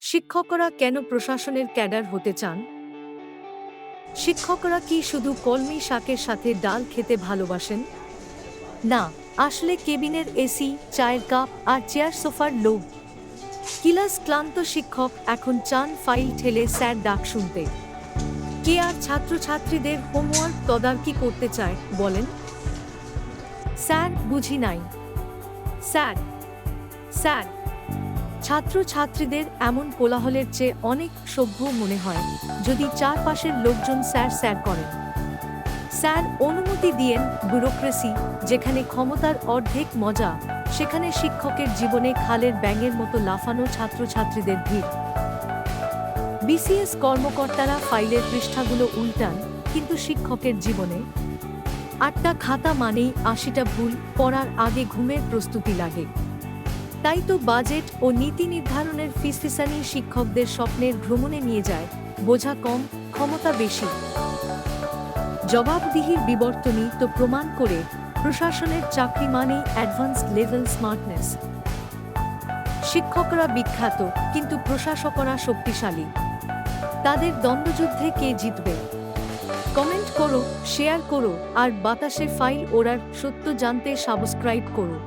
শিক্ষকরা কেন প্রশাসনের ক্যাডার হতে চান? শিক্ষকরা কি শুধু কলমি শাকের সাথে ডাল খেতে ভালোবাসেন? না, আসলে কেবিনের এসি, চায়ের কাপ আর চেয়ার সোফার লোভ। কিলাস ক্লান্ত শিক্ষক এখন চান ফাইল ঠেলে স্যার ডাক শুনতে। কে আর ছাত্রছাত্রীদের হোমওয়ার্ক তদারকি করতে চায় বলেন? স্যার, বুঝি নাই। Sir, sir. ছাত্রছাত্রীদের এমন কোলাহলের চেয়ে অনেক সভ্য মনে হয় যদি চারপাশের লোকজন স্যার স্যার করেন। স্যার, অনুমতি দিয়েন। ব্যুরোক্রেসি যেখানে ক্ষমতার অর্ধেক মজা, সেখানে শিক্ষকের জীবনে খালের ব্যাঙের মতো লাফানো ছাত্রছাত্রীদের ভিড়। বিসিএস কর্মকর্তারা ফাইলের পৃষ্ঠাগুলো উল্টান, কিন্তু শিক্ষকের জীবনে ৮টা খাতা মানেই ৮০টা ভুল, পড়ার আগে ঘুমের প্রস্তুতি লাগে। তাই তো বাজেট ও নীতি নির্ধারণের ফিসফিসানি শিক্ষকদের স্বপ্নের ভ্রমণে নিয়ে যায়। বোঝা কম, ক্ষমতা বেশি। জবাবদিহির বিবর্তনী তো প্রমাণ করে প্রশাসনের চাকরি মানেই অ্যাডভান্সড লেভেল স্মার্টনেস। শিক্ষকরা বিখ্যাত, কিন্তু প্রশাসকরা শক্তিশালী। তাদের দ্বন্দ্বযুদ্ধে কে জিতবে? কমেন্ট করো, শেয়ার করো আর বাতাসে ফাইল ওড়ার সত্য জানতে সাবস্ক্রাইব করো।